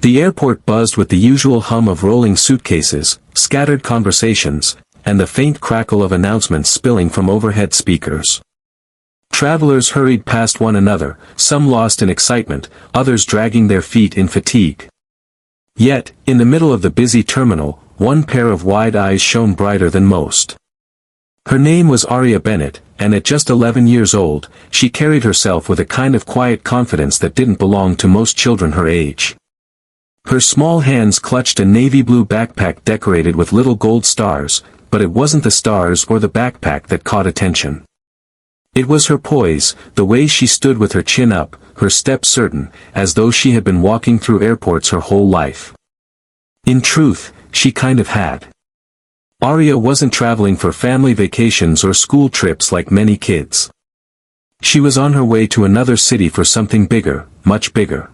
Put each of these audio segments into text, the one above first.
The airport buzzed with the usual hum of rolling suitcases, scattered conversations, and the faint crackle of announcements spilling from overhead speakers. Travelers hurried past one another, some lost in excitement, others dragging their feet in fatigue. Yet, in the middle of the busy terminal, one pair of wide eyes shone brighter than most. Her name was Aria Bennett, and at just 11 years old, she carried herself with a kind of quiet confidence that didn't belong to most children her age. Her small hands clutched a navy blue backpack decorated with little gold stars, but it wasn't the stars or the backpack that caught attention. It was her poise, the way she stood with her chin up, her step certain, as though she had been walking through airports her whole life. In truth, she kind of had. Aria wasn't traveling for family vacations or school trips like many kids. She was on her way to another city for something bigger, much bigger.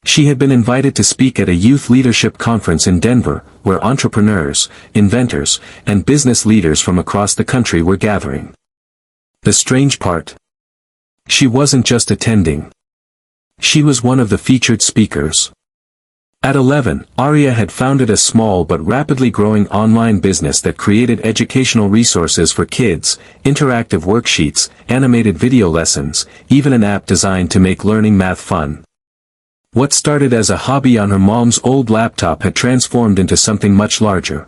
She had been invited to speak at a youth leadership conference in Denver, where entrepreneurs, inventors, and business leaders from across the country were gathering. The strange part? She wasn't just attending. She was one of the featured speakers. At 11, Aria had founded a small but rapidly growing online business that created educational resources for kids, interactive worksheets, animated video lessons, even an app designed to make learning math fun. What started as a hobby on her mom's old laptop had transformed into something much larger.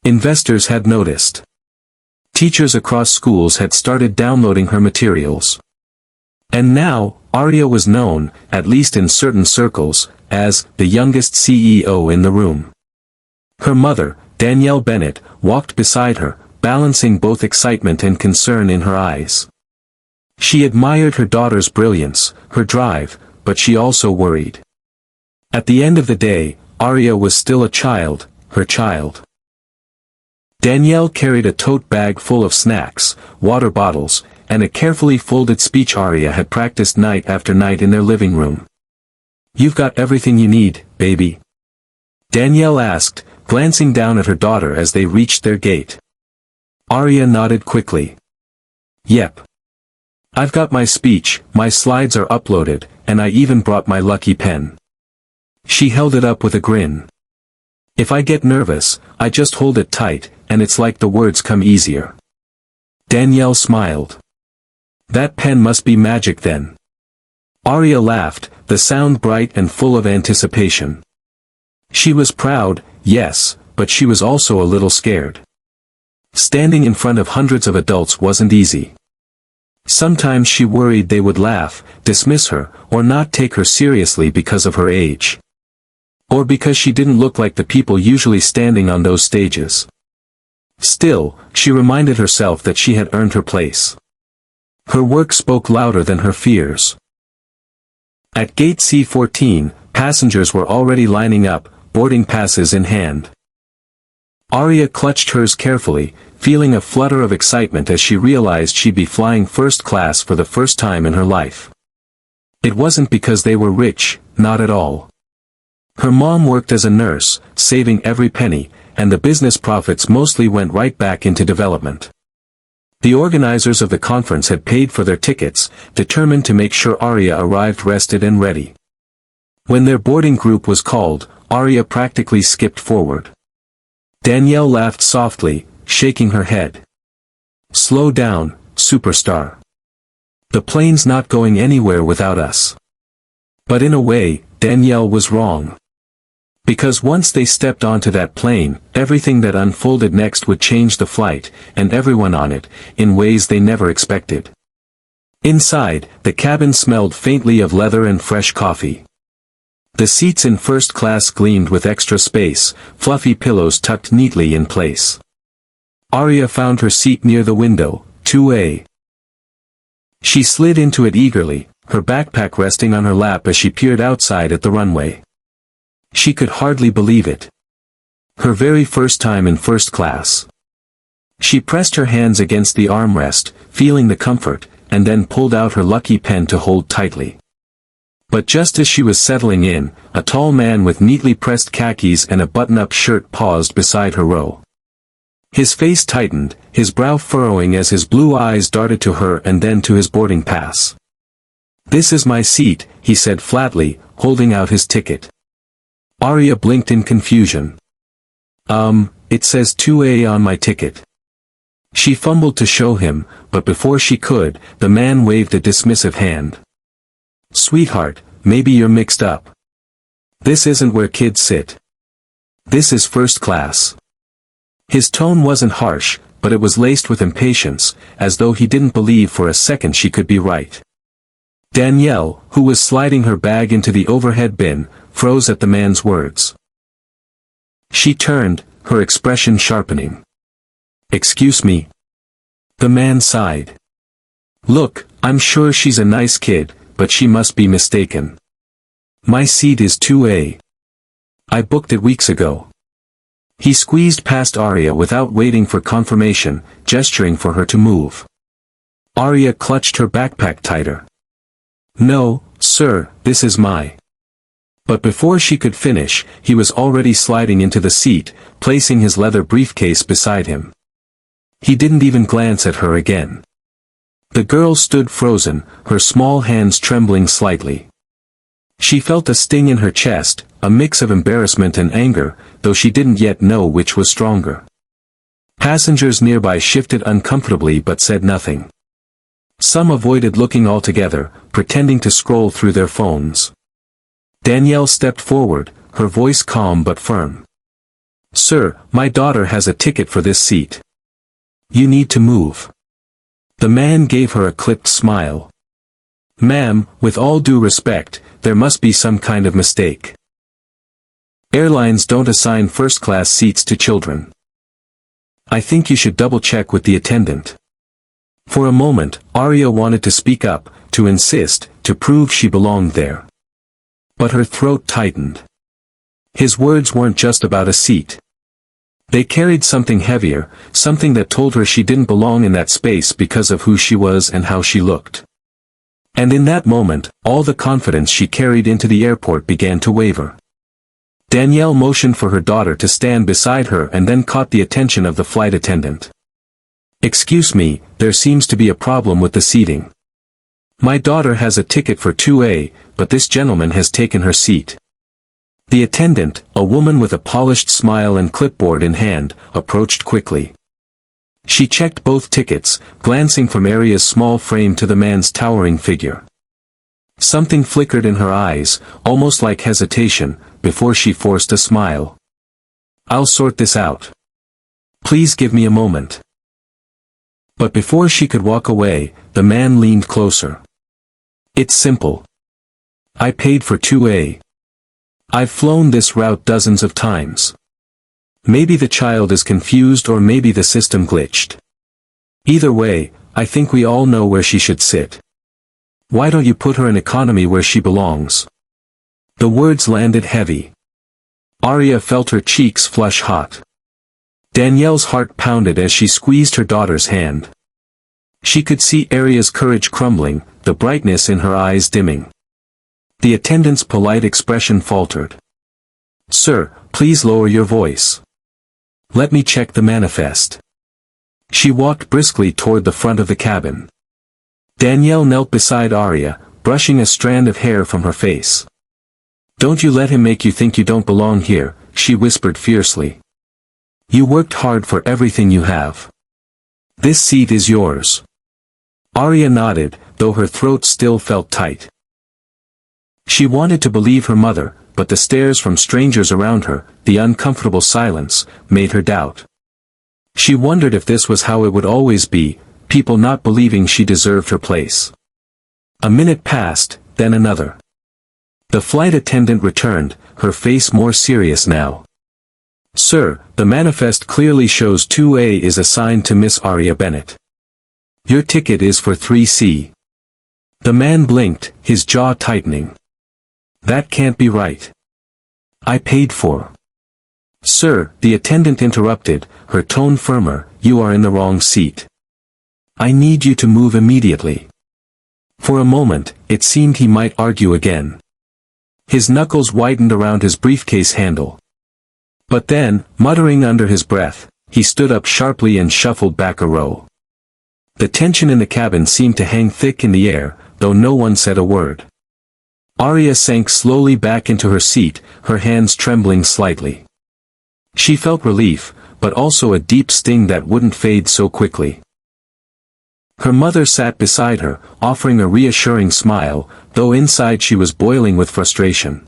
Investors had noticed. Teachers across schools had started downloading her materials. And now, Aria was known, at least in certain circles, as the youngest CEO in the room. Her mother, Danielle Bennett, walked beside her, balancing both excitement and concern in her eyes. She admired her daughter's brilliance, her drive, but she also worried. At the end of the day, Aria was still a child, her child. Danielle carried a tote bag full of snacks, water bottles, and a carefully folded speech Aria had practiced night after night in their living room. "You've got everything you need, baby?" Danielle asked, glancing down at her daughter as they reached their gate. Aria nodded quickly. "Yep. I've got my speech, my slides are uploaded, and I even brought my lucky pen." She held it up with a grin. "If I get nervous, I just hold it tight, and it's like the words come easier." Danielle smiled. "That pen must be magic then." Aria laughed, the sound bright and full of anticipation. She was proud, yes, but she was also a little scared. Standing in front of hundreds of adults wasn't easy. Sometimes she worried they would laugh, dismiss her, or not take her seriously because of her age. Or because she didn't look like the people usually standing on those stages. Still, she reminded herself that she had earned her place. Her work spoke louder than her fears. At gate C-14, passengers were already lining up, boarding passes in hand. Aria clutched hers carefully, feeling a flutter of excitement as she realized she'd be flying first class for the first time in her life. It wasn't because they were rich, not at all. Her mom worked as a nurse, saving every penny, and the business profits mostly went right back into development. The organizers of the conference had paid for their tickets, determined to make sure Aria arrived rested and ready. When their boarding group was called, Aria practically skipped forward. Danielle laughed softly, shaking her head. "Slow down, superstar. The plane's not going anywhere without us." But in a way, Danielle was wrong. Because once they stepped onto that plane, everything that unfolded next would change the flight, and everyone on it, in ways they never expected. Inside, the cabin smelled faintly of leather and fresh coffee. The seats in first class gleamed with extra space, fluffy pillows tucked neatly in place. Aria found her seat near the window, 2A. She slid into it eagerly, her backpack resting on her lap as she peered outside at the runway. She could hardly believe it. Her very first time in first class. She pressed her hands against the armrest, feeling the comfort, and then pulled out her lucky pen to hold tightly. But just as she was settling in, a tall man with neatly pressed khakis and a button-up shirt paused beside her row. His face tightened, his brow furrowing as his blue eyes darted to her and then to his boarding pass. "This is my seat," he said flatly, holding out his ticket. Arya blinked in confusion. It says 2A on my ticket." She fumbled to show him, but before she could, the man waved a dismissive hand. "Sweetheart, maybe you're mixed up. This isn't where kids sit. This is first class." His tone wasn't harsh, but it was laced with impatience, as though he didn't believe for a second she could be right. Danielle, who was sliding her bag into the overhead bin, froze at the man's words. She turned, her expression sharpening. "Excuse me?" The man sighed. "Look, I'm sure she's a nice kid, but she must be mistaken. My seat is 2A. I booked it weeks ago." He squeezed past Arya without waiting for confirmation, gesturing for her to move. Arya clutched her backpack tighter. "No, sir, this is my..." But before she could finish, he was already sliding into the seat, placing his leather briefcase beside him. He didn't even glance at her again. The girl stood frozen, her small hands trembling slightly. She felt a sting in her chest, a mix of embarrassment and anger, though she didn't yet know which was stronger. Passengers nearby shifted uncomfortably but said nothing. Some avoided looking altogether, pretending to scroll through their phones. Danielle stepped forward, her voice calm but firm. "Sir, my daughter has a ticket for this seat. You need to move." The man gave her a clipped smile. "Ma'am, with all due respect, there must be some kind of mistake. Airlines don't assign first-class seats to children. I think you should double-check with the attendant." For a moment, Arya wanted to speak up, to insist, to prove she belonged there. But her throat tightened. His words weren't just about a seat. They carried something heavier, something that told her she didn't belong in that space because of who she was and how she looked. And in that moment, all the confidence she carried into the airport began to waver. Danielle motioned for her daughter to stand beside her and then caught the attention of the flight attendant. "Excuse me, there seems to be a problem with the seating. My daughter has a ticket for 2A, but this gentleman has taken her seat." The attendant, a woman with a polished smile and clipboard in hand, approached quickly. She checked both tickets, glancing from Arya's small frame to the man's towering figure. Something flickered in her eyes, almost like hesitation, before she forced a smile. "I'll sort this out. Please give me a moment." But before she could walk away, the man leaned closer. "It's simple. I paid for 2A. I've flown this route dozens of times. Maybe the child is confused or maybe the system glitched. Either way, I think we all know where she should sit. Why don't you put her in economy where she belongs?" The words landed heavy. Arya felt her cheeks flush hot. Danielle's heart pounded as she squeezed her daughter's hand. She could see Arya's courage crumbling, the brightness in her eyes dimming. The attendant's polite expression faltered. "Sir, please lower your voice. Let me check the manifest." She walked briskly toward the front of the cabin. Danielle knelt beside Arya, brushing a strand of hair from her face. "Don't you let him make you think you don't belong here," she whispered fiercely. "You worked hard for everything you have. This seat is yours." Arya nodded, though her throat still felt tight. She wanted to believe her mother, but the stares from strangers around her, the uncomfortable silence, made her doubt. She wondered if this was how it would always be, people not believing she deserved her place. A minute passed, then another. The flight attendant returned, her face more serious now. "Sir, the manifest clearly shows 2A is assigned to Miss Arya Bennett. Your ticket is for 3C. The man blinked, his jaw tightening. "That can't be right. I paid for..." "Sir," the attendant interrupted, her tone firmer, "you are in the wrong seat. I need you to move immediately." For a moment, it seemed he might argue again. His knuckles widened around his briefcase handle. But then, muttering under his breath, he stood up sharply and shuffled back a row. The tension in the cabin seemed to hang thick in the air, though no one said a word. Arya sank slowly back into her seat, her hands trembling slightly. She felt relief, but also a deep sting that wouldn't fade so quickly. Her mother sat beside her, offering a reassuring smile, though inside she was boiling with frustration.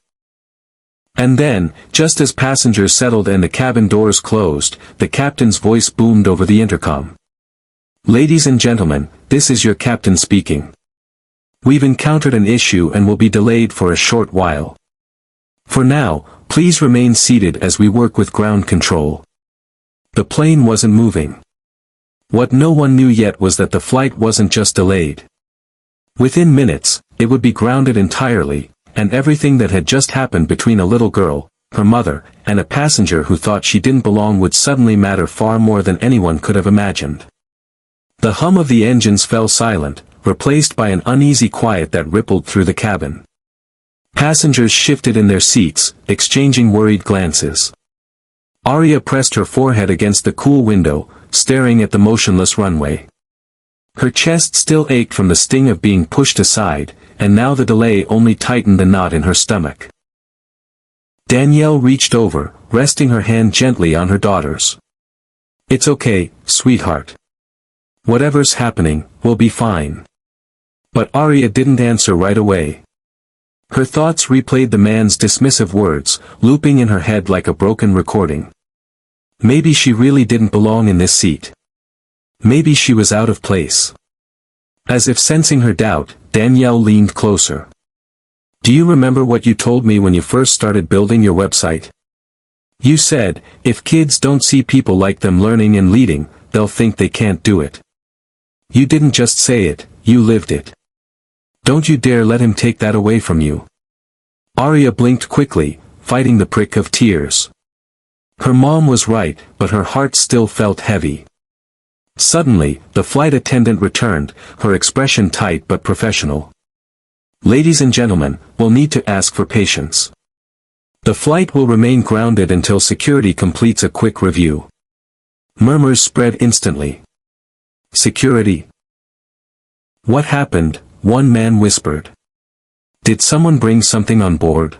And then, just as passengers settled and the cabin doors closed, the captain's voice boomed over the intercom. "Ladies and gentlemen, this is your captain speaking. We've encountered an issue and will be delayed for a short while. For now, please remain seated as we work with ground control." The plane wasn't moving. What no one knew yet was that the flight wasn't just delayed. Within minutes, it would be grounded entirely, and everything that had just happened between a little girl, her mother, and a passenger who thought she didn't belong would suddenly matter far more than anyone could have imagined. The hum of the engines fell silent, replaced by an uneasy quiet that rippled through the cabin. Passengers shifted in their seats, exchanging worried glances. Arya pressed her forehead against the cool window, staring at the motionless runway. Her chest still ached from the sting of being pushed aside, and now the delay only tightened the knot in her stomach. Danielle reached over, resting her hand gently on her daughter's. "It's okay, sweetheart. Whatever's happening, we'll be fine." But Arya didn't answer right away. Her thoughts replayed the man's dismissive words, looping in her head like a broken recording. Maybe she really didn't belong in this seat. Maybe she was out of place. As if sensing her doubt, Danielle leaned closer. "Do you remember what you told me when you first started building your website? You said, if kids don't see people like them learning and leading, they'll think they can't do it. You didn't just say it, you lived it. Don't you dare let him take that away from you." Arya blinked quickly, fighting the prick of tears. Her mom was right, but her heart still felt heavy. Suddenly, the flight attendant returned, her expression tight but professional. "Ladies and gentlemen, we'll need to ask for patience. The flight will remain grounded until security completes a quick review." Murmurs spread instantly. "Security? What happened?" one man whispered. "Did someone bring something on board?"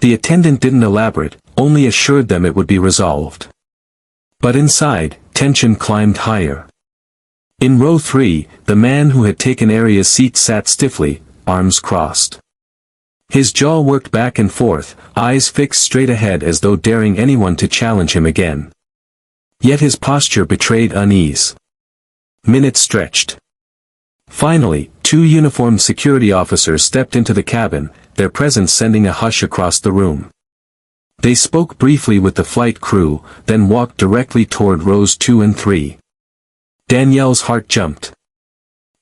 The attendant didn't elaborate, only assured them it would be resolved. But inside, tension climbed higher. In row 3, the man who had taken Arya's seat sat stiffly, arms crossed. His jaw worked back and forth, eyes fixed straight ahead as though daring anyone to challenge him again. Yet his posture betrayed unease. Minutes stretched. Finally, 2 uniformed security officers stepped into the cabin, their presence sending a hush across the room. They spoke briefly with the flight crew, then walked directly toward rows 2 and 3. Danielle's heart jumped.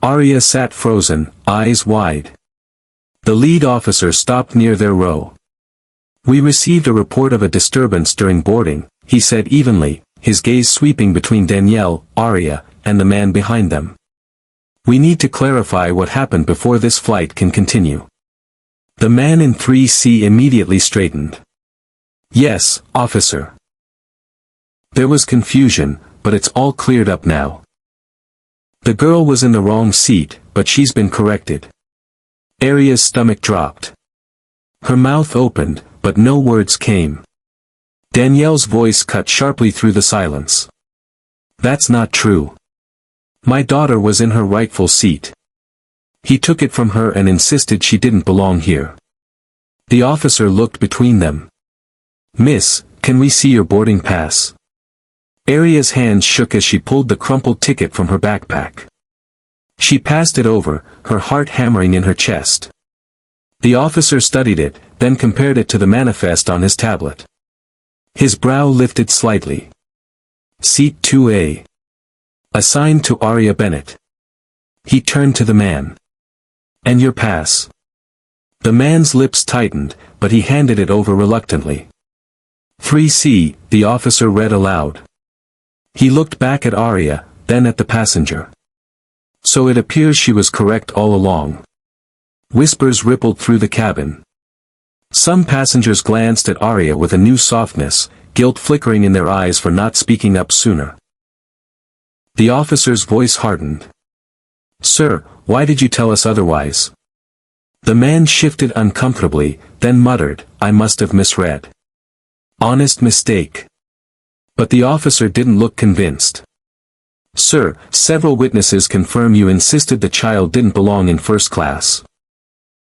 Arya sat frozen, eyes wide. The lead officer stopped near their row. "We received a report of a disturbance during boarding," he said evenly, his gaze sweeping between Danielle, Arya, and the man behind them. "We need to clarify what happened before this flight can continue." The man in 3C immediately straightened. "Yes, officer." There was confusion, but it's all cleared up now. The girl was in the wrong seat, but she's been corrected. Arya's stomach dropped. Her mouth opened, but no words came. Danielle's voice cut sharply through the silence. "That's not true. My daughter was in her rightful seat. He took it from her and insisted she didn't belong here." The officer looked between them. "Miss, can we see your boarding pass?" Arya's hands shook as she pulled the crumpled ticket from her backpack. She passed it over, her heart hammering in her chest. The officer studied it, then compared it to the manifest on his tablet. His brow lifted slightly. "Seat 2A. Assigned to Arya Bennett." He turned to the man. "And your pass?" The man's lips tightened, but he handed it over reluctantly. 3C, the officer read aloud. He looked back at Arya, then at the passenger. "So it appears she was correct all along." Whispers rippled through the cabin. Some passengers glanced at Arya with a new softness, guilt flickering in their eyes for not speaking up sooner. The officer's voice hardened. Sir, why did you tell us otherwise? The man shifted uncomfortably, then muttered, I must have misread. Honest mistake. But the officer didn't look convinced. Sir, several witnesses confirm you insisted the child didn't belong in first class.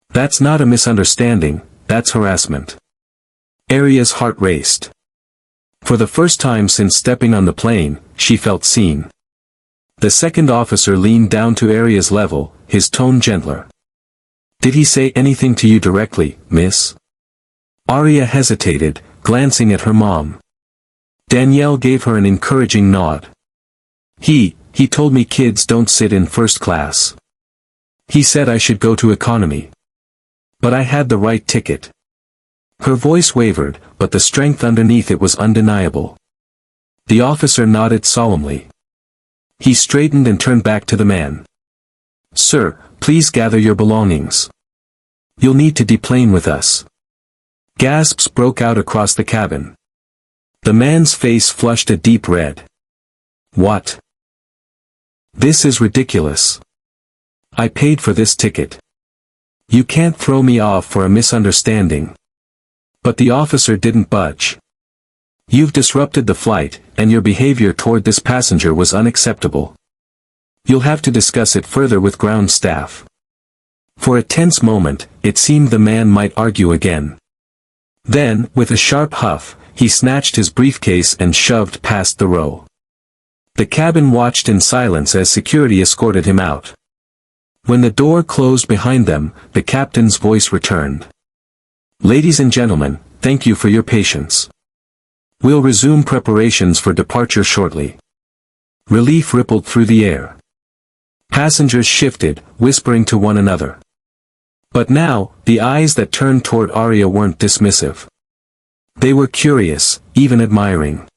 That's not a misunderstanding, that's harassment. Aria's heart raced. For the first time since stepping on the plane, she felt seen. The second officer leaned down to Aria's level, his tone gentler. Did he say anything to you directly, miss? Aria hesitated, glancing at her mom. Danielle gave her an encouraging nod. He told me kids don't sit in first class. He said I should go to economy. But I had the right ticket. Her voice wavered, but the strength underneath it was undeniable. The officer nodded solemnly. He straightened and turned back to the man. Sir, please gather your belongings. You'll need to deplane with us. Gasps broke out across the cabin. The man's face flushed a deep red. What? This is ridiculous. I paid for this ticket. You can't throw me off for a misunderstanding. But the officer didn't budge. You've disrupted the flight, and your behavior toward this passenger was unacceptable. You'll have to discuss it further with ground staff. For a tense moment, it seemed the man might argue again. Then, with a sharp huff, he snatched his briefcase and shoved past the row. The cabin watched in silence as security escorted him out. When the door closed behind them, the captain's voice returned. Ladies and gentlemen, thank you for your patience. We'll resume preparations for departure shortly. Relief rippled through the air. Passengers shifted, whispering to one another. But now, the eyes that turned toward Aria weren't dismissive. They were curious, even admiring.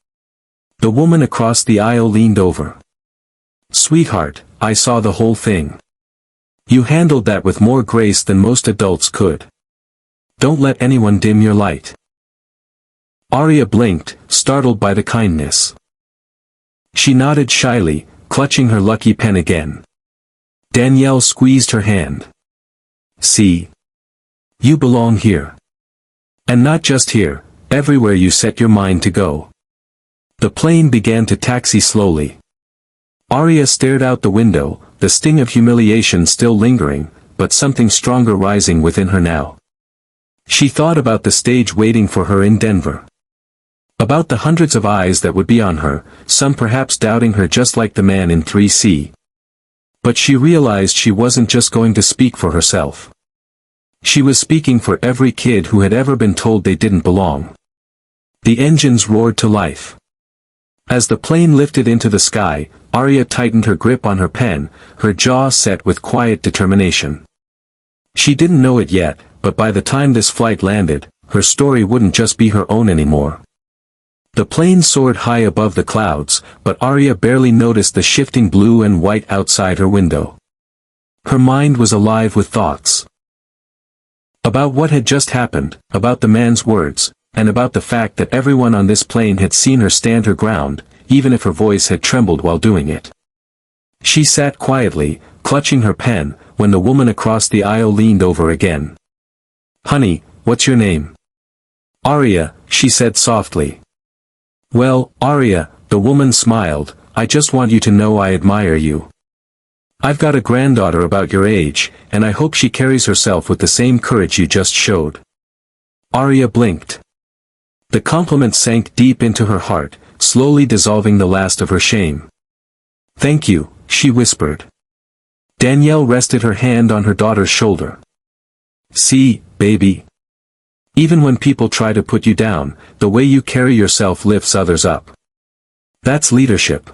The woman across the aisle leaned over. Sweetheart, I saw the whole thing. You handled that with more grace than most adults could. Don't let anyone dim your light. Aria blinked, startled by the kindness. She nodded shyly, clutching her lucky pen again. Danielle squeezed her hand. See? You belong here. And not just here, everywhere you set your mind to go. The plane began to taxi slowly. Aria stared out the window, the sting of humiliation still lingering, but something stronger rising within her now. She thought about the stage waiting for her in Denver. About the hundreds of eyes that would be on her, some perhaps doubting her just like the man in 3C. But she realized she wasn't just going to speak for herself. She was speaking for every kid who had ever been told they didn't belong. The engines roared to life. As the plane lifted into the sky, Aria tightened her grip on her pen, her jaw set with quiet determination. She didn't know it yet, but by the time this flight landed, her story wouldn't just be her own anymore. The plane soared high above the clouds, but Aria barely noticed the shifting blue and white outside her window. Her mind was alive with thoughts. About what had just happened, about the man's words, and about the fact that everyone on this plane had seen her stand her ground, even if her voice had trembled while doing it. She sat quietly, clutching her pen, when the woman across the aisle leaned over again. Honey, what's your name? Aria, she said softly. Well, Aria, the woman smiled, I just want you to know I admire you. I've got a granddaughter about your age, and I hope she carries herself with the same courage you just showed. Aria blinked. The compliment sank deep into her heart, slowly dissolving the last of her shame. Thank you, she whispered. Danielle rested her hand on her daughter's shoulder. See, baby. Even when people try to put you down, the way you carry yourself lifts others up. That's leadership.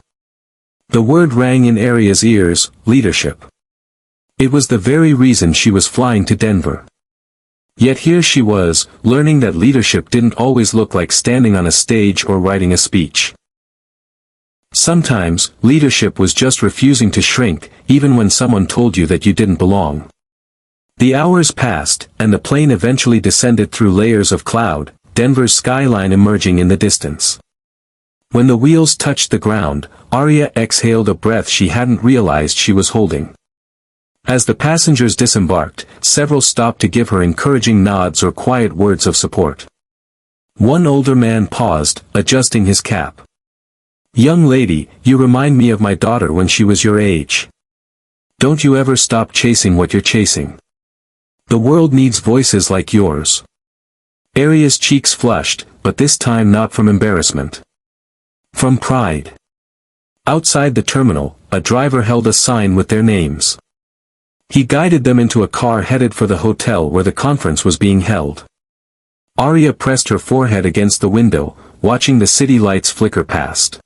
The word rang in Aria's ears, leadership. It was the very reason she was flying to Denver. Yet here she was, learning that leadership didn't always look like standing on a stage or writing a speech. Sometimes, leadership was just refusing to shrink, even when someone told you that you didn't belong. The hours passed, and the plane eventually descended through layers of cloud, Denver's skyline emerging in the distance. When the wheels touched the ground, Aria exhaled a breath she hadn't realized she was holding. As the passengers disembarked, several stopped to give her encouraging nods or quiet words of support. One older man paused, adjusting his cap. "Young lady, you remind me of my daughter when she was your age. Don't you ever stop chasing what you're chasing. The world needs voices like yours." Aria's cheeks flushed, but this time not from embarrassment. From pride. Outside the terminal, a driver held a sign with their names. He guided them into a car headed for the hotel where the conference was being held. Aria pressed her forehead against the window, watching the city lights flicker past.